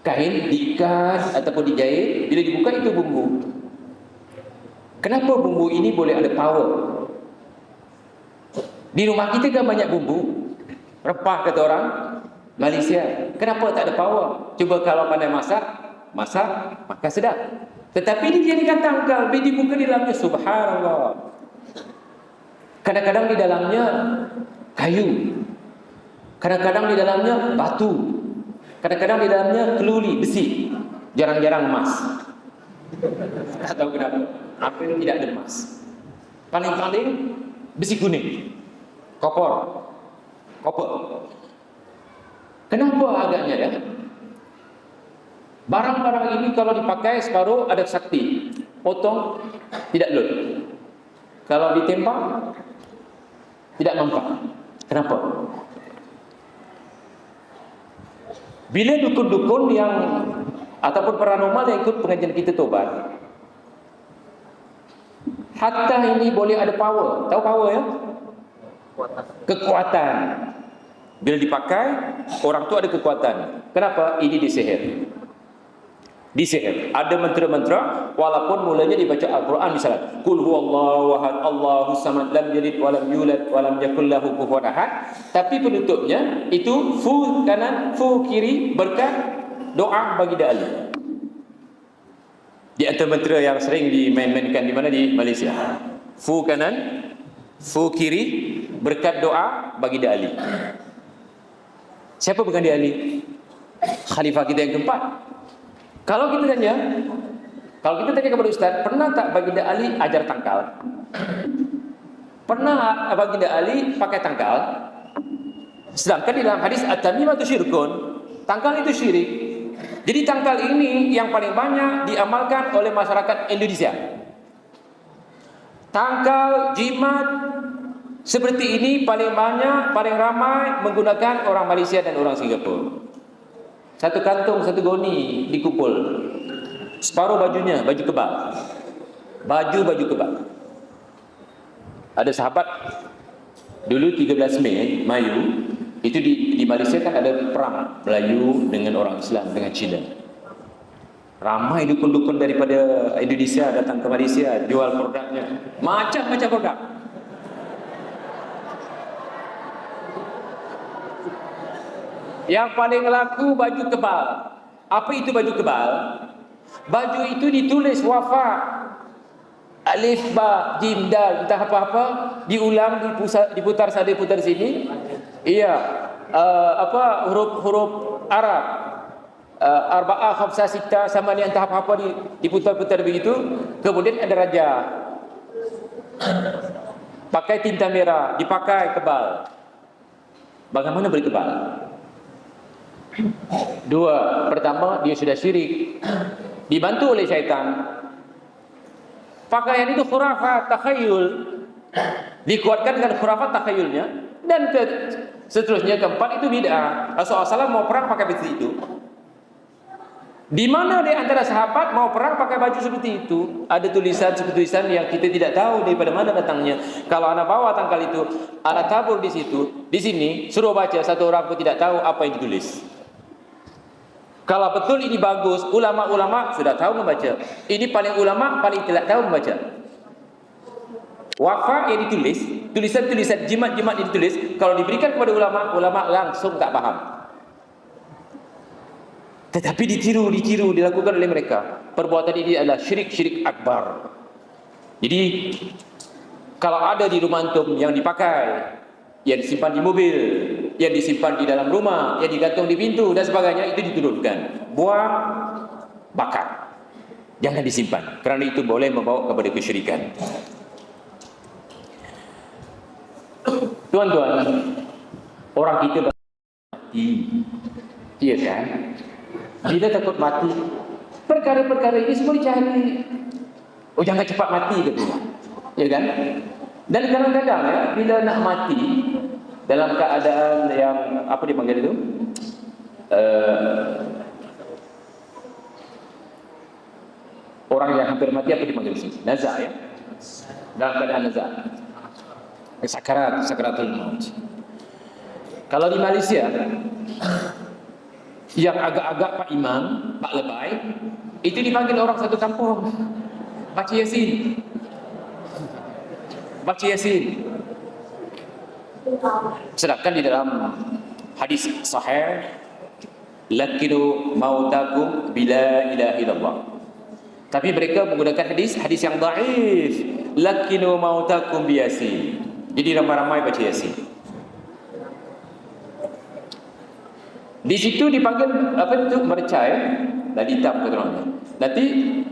kain, diikat ataupun dijahit. Bila dibuka itu bumbu. Kenapa bumbu ini boleh ada power? Di rumah kita kan banyak bumbu, rempah kata orang Malaysia. Kenapa tak ada power? Cuba kalau pandai masak, maka sedap. Tetapi ini dijadikan tangkal, bila dibuka di dalamnya, subhanallah. Kadang-kadang di dalamnya kayu, kadang-kadang di dalamnya batu, kadang-kadang di dalamnya keluli, besi, jarang-jarang emas. Tak tahu kenapa. Apa yang tidak ada emas? Paling-paling besi kuning, koper. Kenapa agaknya ya? Barang-barang ini kalau dipakai separuh ada sakti, potong tidak lut. Kalau ditembak tidak mempan. Kenapa? Bila dukun-dukun yang ataupun paranormal yang ikut pengajian kita tobat, hatta ini boleh ada power. Tahu power ya? Kekuatan. Bila dipakai, orang tu ada kekuatan. Kenapa? Ini disihir. Disihir. Ada mentera-mentera, walaupun mulanya dibaca Al-Quran misalnya, Qul huwallahu ahad, Allahus samad, lam yalid walam yulad walam yakul lahu kufuwan ahad. Tapi penutupnya itu fu kanan, fu kiri, berkat doa bagi da'ali. Di antara mentera yang sering dimain-mainkan di mana? Di Malaysia. Fu kanan, fu kiri, berkat doa bagi da'ali. Siapa bukan da'ali? Khalifah kita yang keempat. Kalau kita tanya kepada Ustaz, pernah tak Baginda Ali ajar tangkal? Pernah Baginda Ali pakai tangkal? Sedangkan di dalam hadis at-tamimatu syirkun, tangkal itu syirik. Jadi tangkal ini yang paling banyak diamalkan oleh masyarakat Indonesia. Tangkal, jimat seperti ini paling banyak, paling ramai menggunakan orang Malaysia dan orang Singapura. Satu kantung, satu goni dikumpul. Separuh bajunya, baju kebal. Baju kebal. Ada sahabat dulu 13 Mei, itu di Malaysia kan ada perang Melayu dengan orang Islam, dengan Cina. Ramai dukun-dukun daripada Indonesia datang ke Malaysia jual produknya. Macam-macam produk. Yang paling laku baju kebal. Apa itu baju kebal? Baju itu ditulis wafa, alif, ba, jim, dal, entah apa-apa, diulang, diputar sana, diputar sini. Iya, huruf Arab, arba'ah, khamsah, sita, sama ni entah apa-apa diputar-putar begitu. Kemudian ada raja. Pakai tinta merah, dipakai kebal. Bagaimana boleh kebal? Dua, pertama dia sudah syirik, dibantu oleh syaitan. Pakaian itu khurafat, takhayul, dikuatkan dengan khurafat takhayulnya. Dan seterusnya keempat itu bid'ah. Rasulullah SAW mau perang pakai baju itu. Di mana di antara sahabat mau perang pakai baju seperti itu? Ada tulisan seperti tulisan yang kita tidak tahu daripada mana datangnya. Kalau anak bawa tangkal itu, anak tabur di situ, di sini suruh baca, satu orang pun tidak tahu apa yang ditulis. Kalau betul ini bagus, ulama-ulama sudah tahu membaca. Ini paling ulama paling tidak tahu membaca. Wafa yang ditulis, tulisan-tulisan jimat-jimat yang ditulis, kalau diberikan kepada ulama, ulama langsung tak paham. Tetapi ditiru dilakukan oleh mereka. Perbuatan ini adalah syirik akbar. Jadi kalau ada di rumah antum yang dipakai, yang disimpan di mobil, yang disimpan di dalam rumah, yang digantung di pintu dan sebagainya, itu diturunkan. Buang, bakar. Jangan disimpan, kerana itu boleh membawa kepada kesyirikan. Tuan-tuan, orang kita mati, iya kan? Kita takut mati. Perkara-perkara ini semua dicari. Oh, jangan cepat mati katanya, ya kan? Dan kadang-kadang ya, bila nak mati dalam keadaan yang apa dipanggil itu, orang yang hampir mati apa dipanggil sini? Nazak ya. Dalam keadaan nazak. Sakaratul maut. Kalau di Malaysia yang agak-agak Pak Imam, Pak Lebay, itu dipanggil orang satu kampung. Baca Yasin. Baca Yasin. Sedangkan di dalam hadis sahih, lakinu mautakum bila ilaha illallah. Tapi mereka menggunakan hadis yang dhaif, lakinu mautakum bi Yasin. Jadi ramai-ramai baca Yasin. Di situ dipanggil apa itu, merca ya, dan hitam keterangannya. Nanti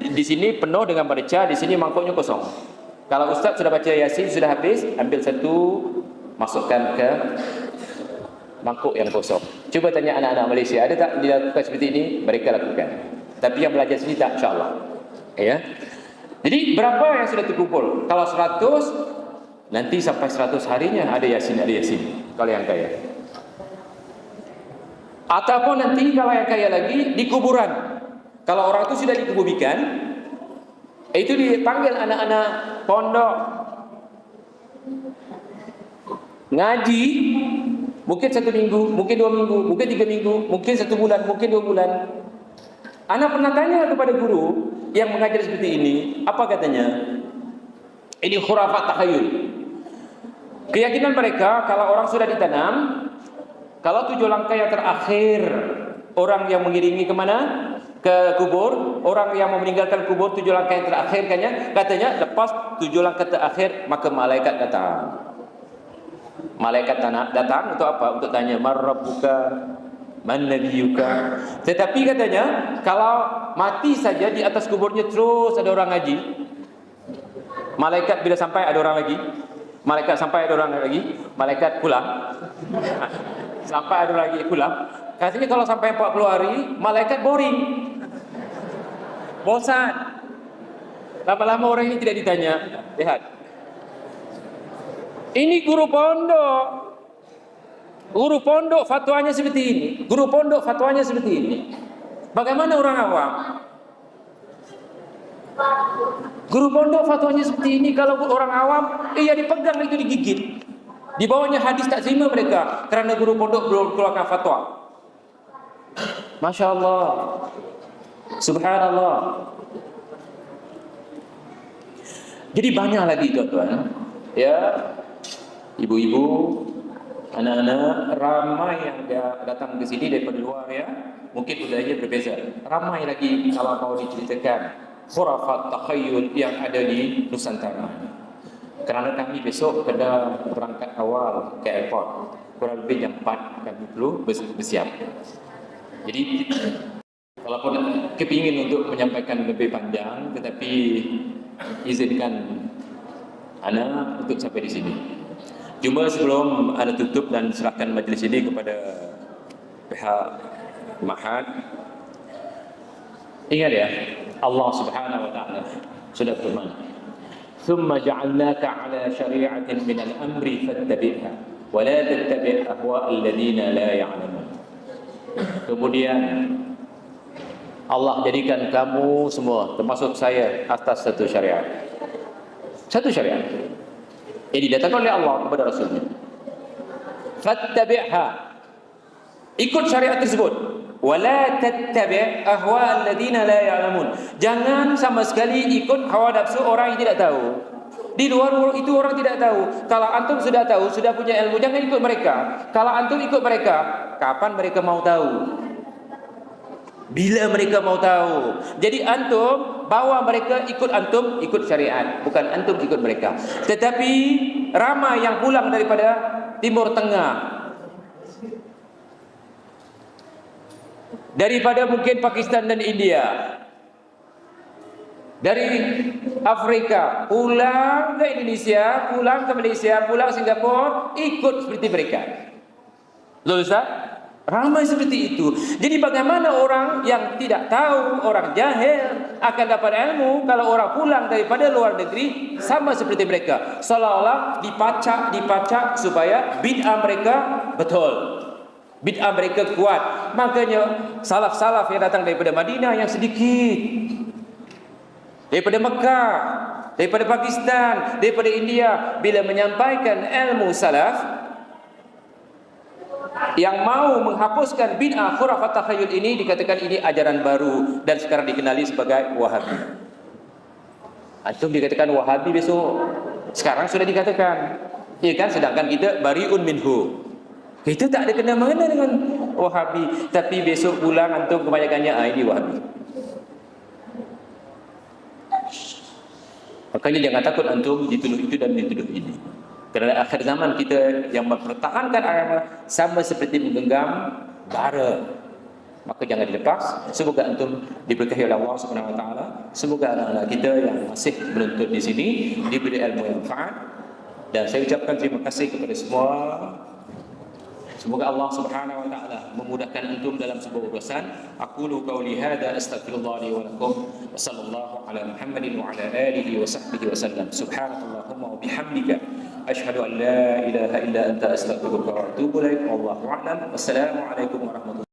di sini penuh dengan merca, di sini mangkuknya kosong. Kalau ustaz sudah baca Yasin sudah habis, ambil satu, masukkan ke mangkuk yang kosong. Cuba tanya anak-anak Malaysia, ada tak dilakukan seperti ini? Mereka lakukan. Tapi yang belajar sini tak, insya-Allah. Ya. Jadi berapa yang sudah terkumpul? Kalau 100, nanti sampai 100 harinya ada Yasin. Kalau yang kaya. Ataupun nanti kalau yang kaya lagi di kuburan. Kalau orang itu sudah dikuburkan, itu dipanggil anak-anak pondok ngaji, mungkin 1 minggu, mungkin 2 minggu, mungkin 3 minggu, mungkin 1 bulan, mungkin 2 bulan. Anak pernah tanya kepada guru yang mengajar seperti ini, apa katanya? Ini khurafat takhayul. Keyakinan mereka kalau orang sudah ditanam, kalau 7 langkah yang terakhir orang yang mengiringi kemana? Ke kubur. Orang yang meninggalkan kubur 7 langkah yang terakhir katanya lepas 7 langkah terakhir maka malaikat datang. Malaikat datang untuk apa? Untuk tanya man rabbuka, man nabiyuka. Tetapi katanya kalau mati saja di atas kuburnya terus ada orang ngaji, malaikat bila sampai ada orang lagi, malaikat sampai ada orang lagi, malaikat pulang. Sampai ada lagi pulang. Katanya kalau sampai 40 hari, malaikat boring. Bosan. Lama-lama orang ini tidak ditanya. Lihat. Ini guru pondok. Guru pondok fatwanya seperti ini. Guru pondok fatwanya seperti ini. Bagaimana orang awam? Guru pondok fatwanya seperti ini. Kalau orang awam, iya dipegang itu digigit. Di bawahnya hadis tak terima mereka kerana guru pondok belum keluarkan fatwa. Masya Allah, subhanallah. Jadi banyak lagi tuan-tuan, ya, ibu-ibu, anak-anak, ramai yang datang ke sini daripada luar ya. Mungkin budayanya berbeza. Ramai lagi kalau mau diceritakan khurafat takhayul yang ada di Nusantara. Kerana kami besok kena berangkat awal ke airport, kurang lebih jam 4 kami perlu bersiap. Jadi walaupun kepingin untuk menyampaikan lebih panjang, tetapi izinkan ana untuk sampai di sini. Cuma sebelum ana tutup dan serahkan majlis ini kepada pihak Mahat, ingat ya, Allah Subhanahu wa taala sudah firman, "Tsumma ja'alnaka 'ala syari'atin min al-amri fattabi'ha wa la tattabi' ahwa'al ladzina la ya'lamun." Kemudian Allah jadikan kamu semua termasuk saya atas satu syariat. Satu syariat yang didatangkan oleh Allah kepada Rasulnya. Fattabi'ha, ikut syariat tersebut. Wala tattabi' ahwa'al ladzina la ya'lamun. Jangan sama sekali ikut hawa nafsu orang yang tidak tahu. Di luar itu orang tidak tahu. Kalau antum sudah tahu, sudah punya ilmu, jangan ikut mereka. Kalau antum ikut mereka, kapan mereka mau tahu? Bila mereka mau tahu. Jadi antum bawa mereka ikut antum, ikut syariat, bukan antum ikut mereka. Tetapi ramai yang pulang daripada Timur Tengah, daripada mungkin Pakistan dan India, dari Afrika, pulang ke Indonesia, pulang ke Malaysia, pulang ke Singapura, ikut seperti mereka. Betul Ustaz? Ramai seperti itu. Jadi bagaimana orang yang tidak tahu, orang jahil akan dapat ilmu kalau orang pulang daripada luar negeri sama seperti mereka, seolah-olah dipacak supaya bid'ah mereka betul, bid'ah mereka kuat. Makanya salaf-salaf yang datang daripada Madinah yang sedikit, daripada Mekah, daripada Pakistan, daripada India, bila menyampaikan ilmu salaf yang mau menghapuskan bid'ah khurafat takhayul ini, dikatakan ini ajaran baru dan sekarang dikenali sebagai Wahabi. Antum dikatakan Wahabi besok, sekarang sudah dikatakan, ya kan? Sedangkan kita bariun minhu, kita tak ada kena-mengena dengan Wahabi, tapi besok pulang antum kebanyakannya ini Wahabi. Makanya jangan takut antum dituduh itu dan dituduh ini. Kerana akhir zaman kita yang mempertahankan agama sama seperti menggenggam bara. Maka jangan dilepas. Semoga antum diberkahi oleh Allah Subhanahu wa taala. Semoga anak-anak kita yang masih menuntut di sini diberi ilmu yang manfaat. Dan saya ucapkan terima kasih kepada semua. Semoga Allah Subhanahu wa taala memudahkan antum dalam sebuah urusan. Aqulu qauli hadza astaghfirullah li wa lakum wa sallallahu ala Muhammadin wa ala alihi wa sahbihi wa sallam. Subhanakallahumma wa bihamdika asyhadu an la ilaha illa anta astaghfiruka wa atubu ilaik. Wallahu a'lam. Wassalamu alaikum warahmatullahi